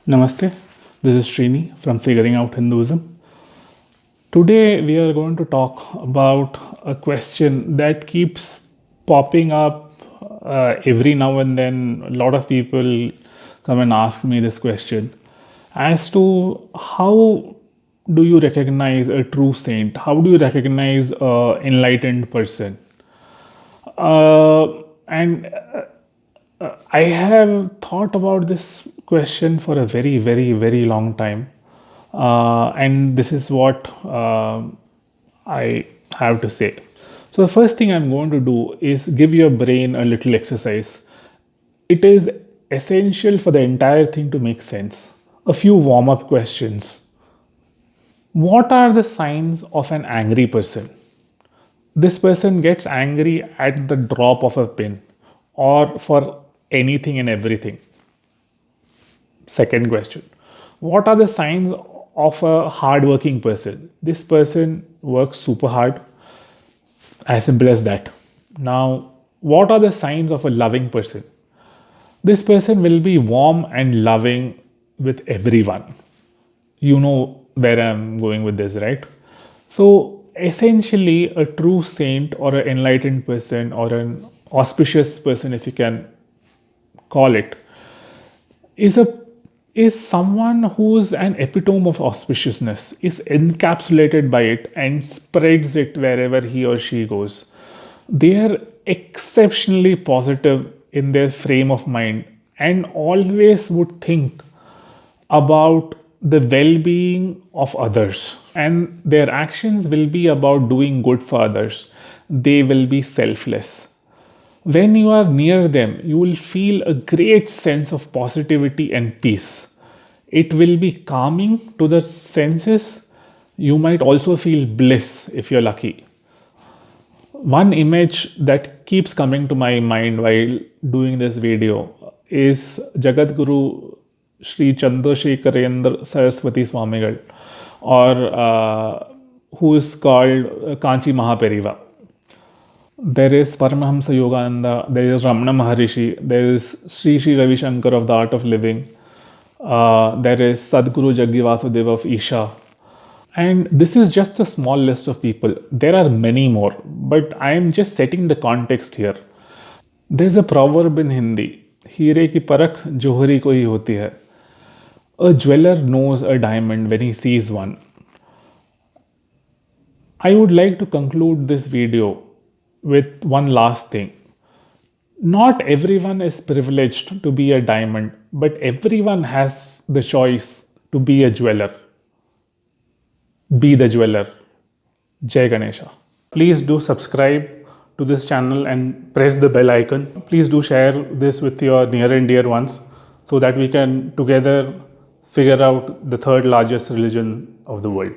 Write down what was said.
Namaste, this is Srini from Figuring Out Hinduism. Today we are going to talk about a question that keeps popping up every now and then. A lot of people come and ask me this question as to how do you recognize a true saint? How do you recognize an enlightened person? And I have thought about this question for a very, very, very long time. And this is what I have to say. So, the first thing I'm going to do is give your brain a little exercise. It is essential for the entire thing to make sense. A few warm up questions. What are the signs of an angry person? This person gets angry at the drop of a pin or for anything and everything. Second question. What are the signs of a hardworking person? This person works super hard. As simple as that. Now, what are the signs of a loving person? This person will be warm and loving with everyone. You know where I'm going with this, right? So, essentially, a true saint or an enlightened person or an auspicious person, if you can call it, is a is someone who's an epitome of auspiciousness, is encapsulated by it and spreads it wherever he or she goes. They are exceptionally positive in their frame of mind and always would think about the well being of others. And their actions will be about doing good for others. They will be selfless. When you are near them, you will feel a great sense of positivity and peace. It will be calming to the senses. You might also feel bliss if you're lucky. One image that keeps coming to my mind while doing this video is Jagat Guru Sri Chandrasekharendra Saraswati Swamigal, or who is called Kanchi Mahaperiva. There is Paramahamsa Yogananda, there is Ramana Maharishi, there is Sri Sri Ravi Shankar of the Art of Living, there is Sadhguru Jaggi Vasudeva of Isha. And this is just a small list of people. There are many more, but I am just setting the context here. There's a proverb in Hindi, हीरे की परख जोहरी को ही होती है. A jeweler knows a diamond when he sees one. I would like to conclude this video with one last thing. Not everyone is privileged to be a diamond, but everyone has the choice to be a jeweler. Be the jeweler. Jai Ganesha. Please do subscribe to this channel and press the bell icon. Please do share this with your near and dear ones so that we can together figure out the third largest religion of the world.